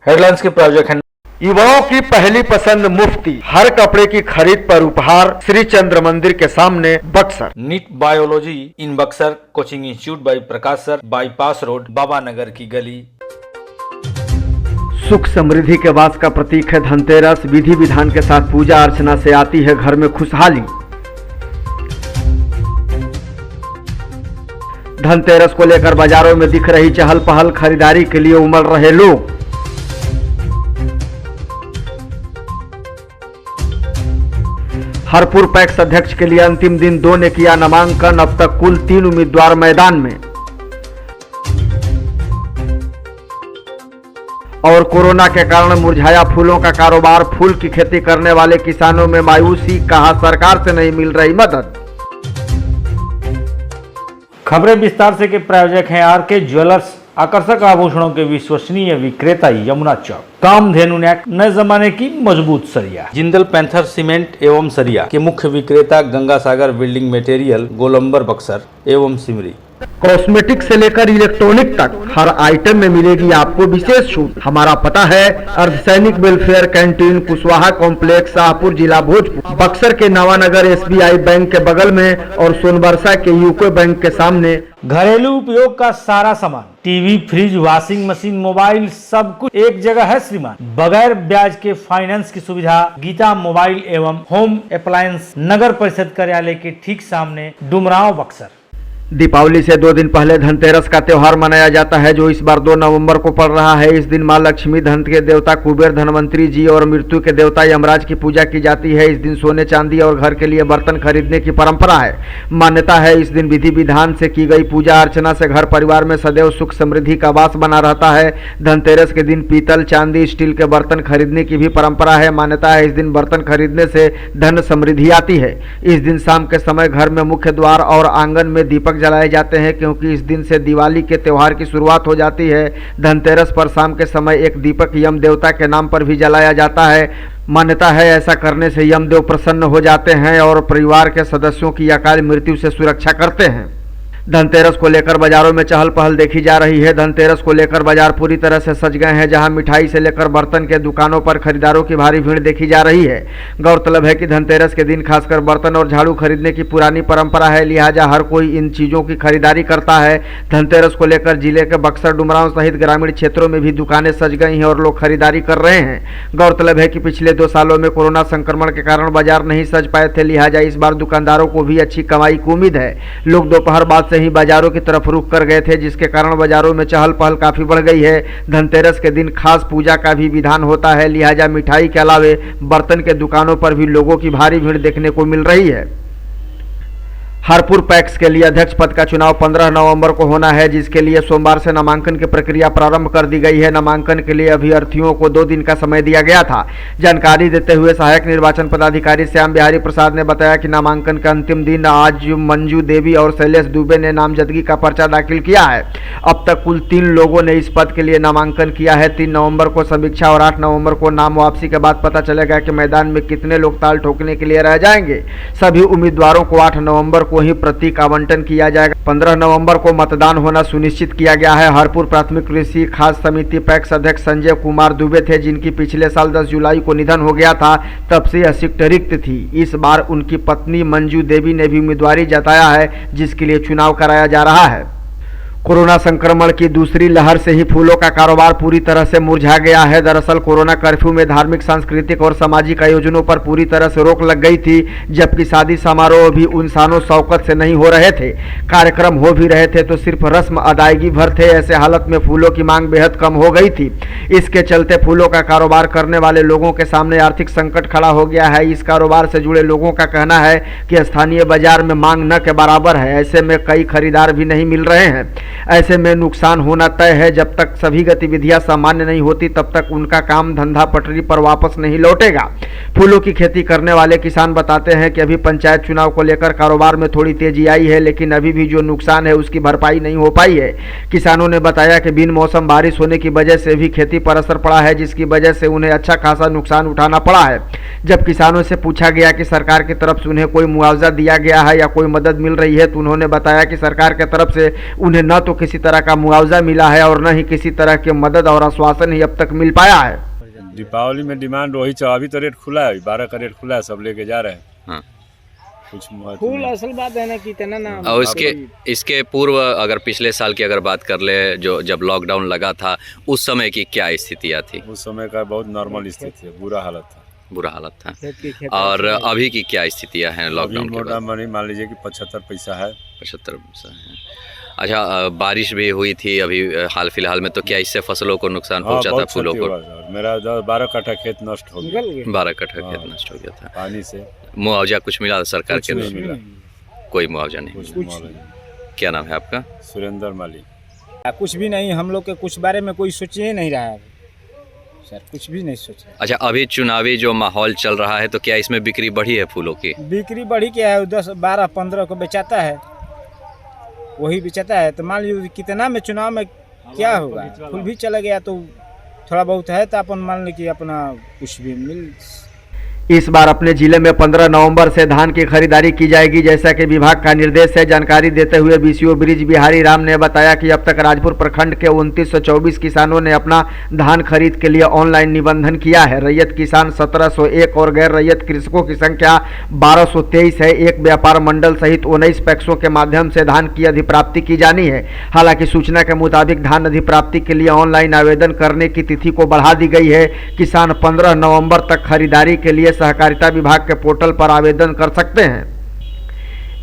Headlines के प्रायोजक हैं युवाओं की पहली पसंद मुफ्ती, हर कपड़े की खरीद पर उपहार, श्री चंद्र मंदिर के सामने, Buxar. NEET biology in Buxar, coaching institute by Prakash sir, bypass road, Baba Nagar की गली। सुख समृद्धि के वास का प्रतीक है धनतेरस। विधि विधान के साथ पूजा अर्चना से आती है घर में खुशहाली। धनतेरस को लेकर बाजारों में दिख रही चहल पहल, खरीदारी के लिए उमड़ रहे लोग। हरपुर पैक्स अध्यक्ष के लिए अंतिम दिन 2 ने किया नामांकन। अब तक कुल 3 उम्मीदवार मैदान में। और कोरोना के कारण मुरझाया फूलों का कारोबार, फूल की खेती करने वाले किसानों में मायूसी, कहा सरकार से नहीं मिल रही मदद। खबरें विस्तार से के प्रायोजक हैं आरके ज्वेलर्स, आकर्षक आभूषणों के विश्वसनीय विक्रेता यमुना चौक। कामधेनु नेक, नए जमाने की मजबूत सरिया। जिंदल पैंथर सीमेंट एवं सरिया के मुख्य विक्रेता गंगा सागर बिल्डिंग मटेरियल, गोलंबर बक्सर एवं सिमरी। कॉस्मेटिक से लेकर इलेक्ट्रॉनिक तक हर आइटम में मिलेगी आपको विशेष छूट। हमारा पता है अर्धसैनिक welfare canteen, Kushwaha complex, Shahpur, जिला भोजपुर। बक्सर के नवानगर SBI बैंक के बगल में और सोनबरसा के यूको बैंक के सामने। घरेलू उपयोग का सारा सामान, TV, fridge, washing machine, mobile, सब कुछ एक जगह है श्रीमान। बगैर ब्याज के फाइनेंस की सुविधा। गीता मोबाइल एवं होम अप्लायंस, नगर परिषद कार्यालय के ठीक सामने, डुमरांव, बक्सर। दीपावली से 2 दिन पहले धनतेरस का त्योहार मनाया जाता है, जो इस बार 2 नवंबर को पड़ रहा है। इस दिन मां लक्ष्मी, धन के देवता कुबेर, धनवंतरी जी और मृत्यु के देवता यमराज की पूजा की जाती है। इस दिन सोने, चांदी और घर के लिए बर्तन खरीदने की परंपरा है। मान्यता है इस दिन विधि विधान से की गई पूजा अर्चना से घर परिवार में सदैव सुख समृद्धि का वास बना रहता है। धनतेरस के दिन पीतल, चांदी, स्टील के बर्तन खरीदने की भी परंपरा है। मान्यता है इस दिन बर्तन खरीदने से धन समृद्धि आती है। इस दिन शाम के समय घर में मुख्य द्वार और आंगन में दीपक जलाए जाते हैं, क्योंकि इस दिन से दिवाली के त्योहार की शुरुआत हो जाती है। धनतेरस पर शाम के समय एक दीपक यम देवता के नाम पर भी जलाया जाता है। मान्यता है ऐसा करने से यमदेव प्रसन्न हो जाते हैं और परिवार के सदस्यों की अकाल मृत्यु से सुरक्षा करते हैं। धनतेरस को लेकर बाजारों में चहल पहल देखी जा रही है। धनतेरस को लेकर बाजार पूरी तरह से सज गए हैं, जहां मिठाई से लेकर बर्तन के दुकानों पर खरीदारों की भारी भीड़ देखी जा रही है। गौरतलब है कि धनतेरस के दिन खासकर बर्तन और झाड़ू खरीदने की पुरानी परंपरा है, लिहाजा हर कोई इन चीजों की खरीदारी करता है। धनतेरस को लेकर जिले के बक्सर, डुमरांव सहित ग्रामीण क्षेत्रों में भी दुकानें सज गई हैं और लोग खरीदारी कर रहे हैं। गौरतलब है कि पिछले 2 सालों में कोरोना संक्रमण के कारण बाजार नहीं सज पाए थे, लिहाजा इस बार दुकानदारों को भी अच्छी कमाई की उम्मीद है। लोग दोपहर बाद से ही बाजारों की तरफ रुख कर गए थे, जिसके कारण बाजारों में चहल पहल काफी बढ़ गई है। धनतेरस के दिन खास पूजा का भी विधान होता है, लिहाजा मिठाई के अलावे बर्तन के दुकानों पर भी लोगों की भारी भीड़ देखने को मिल रही है। हरपुर पैक्स के लिए अध्यक्ष पद का चुनाव 15 नवंबर को होना है, जिसके लिए सोमवार से नामांकन की प्रक्रिया प्रारंभ कर दी गई है। नामांकन के लिए अभ्यर्थियों को 2 दिन का समय दिया गया था। जानकारी देते हुए सहायक निर्वाचन पदाधिकारी श्याम बिहारी प्रसाद ने बताया कि नामांकन का अंतिम दिन आज मंजू देवी और शैलेश दुबे ने नामजदगी का पर्चा दाखिल किया है। अब तक कुल 3 लोगों ने इस पद के लिए नामांकन किया है। 3 नवंबर को समीक्षा और 8 नवंबर को नाम वापसी के बाद पता चलेगा कि मैदान में कितने लोग ताल ठोकने के लिए रह जाएंगे। सभी उम्मीदवारों को 8 नवंबर को ही प्रतीक आवंटन किया जाएगा। 15 नवंबर को मतदान होना सुनिश्चित किया गया है। हरपुर प्राथमिक कृषि खाद्य समिति पैक्स अध्यक्ष संजय कुमार दुबे थे, जिनकी पिछले साल 10 जुलाई को निधन हो गया था। तब से यह सीट रिक्त थी। इस बार उनकी पत्नी मंजू देवी ने भी उम्मीदवारी जताया है, जिसके लिए चुनाव कराया जा रहा है। कोरोना संक्रमण की दूसरी लहर से ही फूलों का कारोबार पूरी तरह से मुरझा गया है। दरअसल कोरोना कर्फ्यू में धार्मिक, सांस्कृतिक और सामाजिक आयोजनों पर पूरी तरह से रोक लग गई थी, जबकि शादी समारोह भी उन शानो शौकत से नहीं हो रहे थे। कार्यक्रम हो भी रहे थे तो सिर्फ रस्म अदायगी भर थे। ऐसे हालत में फूलों की मांग बेहद कम हो गई थी। इसके चलते फूलों का कारोबार करने वाले लोगों के सामने आर्थिक संकट खड़ा हो गया है। इस कारोबार से जुड़े लोगों का कहना है कि स्थानीय बाजार में मांग न के बराबर है। ऐसे में कई खरीदार भी नहीं मिल रहे हैं। ऐसे में नुकसान होना तय है। जब तक सभी गतिविधियां सामान्य नहीं होती तब तक उनका काम धंधा पटरी पर वापस नहीं लौटेगा। फूलों की खेती करने वाले किसान बताते हैं कि अभी पंचायत चुनाव को लेकर कारोबार में थोड़ी तेजी आई है, लेकिन अभी भी जो नुकसान है उसकी भरपाई नहीं हो पाई है। किसानों ने बताया कि बिन मौसम बारिश होने की वजह से भी खेती पर असर पड़ा है, जिसकी वजह से उन्हें अच्छा खासा नुकसान उठाना पड़ा है। जब किसानों से पूछा गया कि सरकार की तरफ से उन्हें कोई मुआवजा दिया गया है या कोई मदद मिल रही है, तो उन्होंने बताया कि सरकार की तरफ से उन्हें न तो किसी तरह का मुआवजा मिला है और न ही किसी तरह की मदद और आश्वासन ही अब तक मिल पाया है। दीपावली में डिमांड वही चल, अभी तो रेट खुला है, 12 का रेट खुला है, सब लेके जा रहे हैं। हाँ। कुछ फूल असल बात है ना कि इतना ना। और इसके पूर्व अगर पिछले साल की अगर बात कर ले, जो जब लॉकडाउन लगा था उस समय की क्या स्थितियाँ थी? उस समय का बहुत नॉर्मल स्थिति है, बुरा हालत था। बुरा हालत था। और अभी की क्या स्थितियाँ हैं लॉकडाउन के मोटा बाद? मनी मान लीजिए कि 75 पैसा है। 75 पैसा है। अच्छा, बारिश भी हुई थी अभी हाल फिलहाल में, तो क्या इससे फसलों को नुकसान पहुंचा था? बहुत फूलों क्षति को? हुआ। मेरा 12 कट्ठा खेत नष्ट हो गया, 12 कट्ठा खेत नष्ट हो गया था। पानी से। मुआवजा कुछ मिला सरकार कुछ के नहीं द्वारा? मिला, कोई मुआवजा नहीं कुछ मिला। मुआवजा नहीं। क्या नाम है आपका? सुरेंद्र माली। कुछ भी नहीं, हम लोग के कुछ बारे में कोई सोच ही नहीं रहा है सर, कुछ भी नहीं सोच रहा। अच्छा, अभी चुनावी जो माहौल चल रहा है तो क्या इसमें बिक्री बढ़ी है फूलों की? बिक्री बढ़ी क्या है, 10, 12, 15 को बेचाता है, वही बेचाता है। तो मान लीजिए कितना में चुनाव में क्या होगा, फूल भी चला गया तो थोड़ा बहुत है, तो अपन मान लीजिए अपना कुछ भी मिल। इस बार अपने जिले में 15 नवंबर से धान की खरीदारी की जाएगी, जैसा कि विभाग का निर्देश है। जानकारी देते हुए बीसीओ ब्रिज बिहारी राम ने बताया कि अब तक राजपुर प्रखंड के 2924 किसानों ने अपना धान खरीद के लिए ऑनलाइन निबंधन किया है। रैयत किसान 1701 और गैर रैयत कृषकों की संख्या 1223 है। एक व्यापार मंडल सहित 19 पैक्सों के माध्यम से धान की अधिप्राप्ति की जानी है। हालांकि सूचना के मुताबिक धान अधिप्राप्ति के लिए ऑनलाइन आवेदन करने की तिथि को बढ़ा दी गई है। किसान 15 नवंबर तक खरीदारी के लिए सहकारिता विभाग के पोर्टल पर आवेदन कर सकते हैं।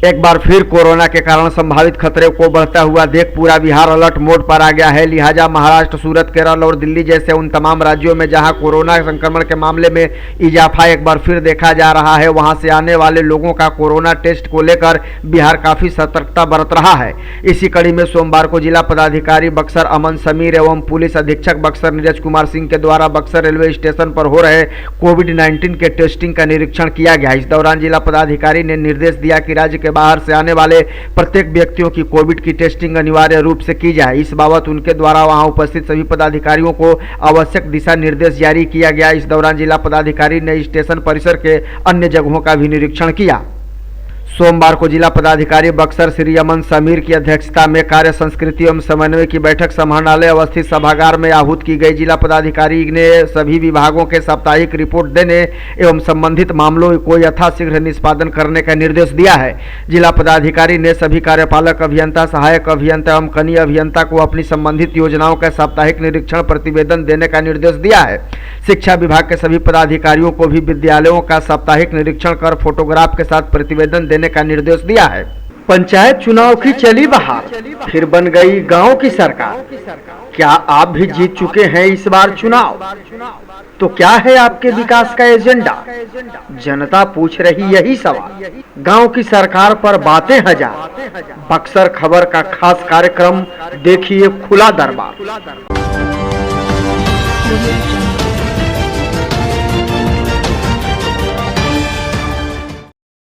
एक बार फिर कोरोना के कारण संभावित खतरे को बढ़ता हुआ देख पूरा बिहार अलर्ट मोड पर आ गया है। लिहाजा महाराष्ट्र, सूरत, केरल और दिल्ली जैसे उन तमाम राज्यों में जहां कोरोना संक्रमण के मामले में इजाफा एक बार फिर देखा जा रहा है, वहां से आने वाले लोगों का कोरोना टेस्ट को लेकर बिहार काफी सतर्कता बरत रहा है। इसी कड़ी में सोमवार को जिला पदाधिकारी बक्सर अमन समीर एवं पुलिस अधीक्षक बक्सर नीरज कुमार सिंह के द्वारा बक्सर रेलवे स्टेशन पर हो रहे कोविड-19 के टेस्टिंग का निरीक्षण किया गया। इस दौरान जिला पदाधिकारी ने निर्देश दिया कि राज्य बाहर से आने वाले प्रत्येक व्यक्तियों की कोविड की टेस्टिंग अनिवार्य रूप से की जाए। इस बाबत उनके द्वारा वहां उपस्थित सभी पदाधिकारियों को आवश्यक दिशा निर्देश जारी किया गया। इस दौरान जिला पदाधिकारी ने स्टेशन परिसर के अन्य जगहों का भी निरीक्षण किया। सोमवार को जिला पदाधिकारी बक्सर श्री अमन समीर की अध्यक्षता में कार्य संस्कृति एवं समन्वय की बैठक समाहरणालय अवस्थित सभागार में आहूत की गई। जिला पदाधिकारी ने सभी विभागों के साप्ताहिक रिपोर्ट देने एवं संबंधित मामलों को यथाशीघ्र निष्पादन करने का निर्देश दिया है। जिला पदाधिकारी ने सभी कार्यपालक अभियंता, सहायक अभियंता एवं कनीय अभियंता को अपनी संबंधित योजनाओं का साप्ताहिक निरीक्षण प्रतिवेदन देने का निर्देश दिया है। शिक्षा विभाग के सभी पदाधिकारियों को भी विद्यालयों का साप्ताहिक निरीक्षण कर फोटोग्राफ के साथ प्रतिवेदन देने का निर्देश दिया है। पंचायत चुनाव की चली बहार, फिर बन गई गांव की सरकार। क्या आप भी जीत चुके हैं इस बार चुनाव? तो क्या है आपके विकास का एजेंडा? जनता पूछ रही यही सवाल। गांव की सरकार पर बातें हजार। बक्सर खबर का खास कार्यक्रम देखिए खुला दरबार।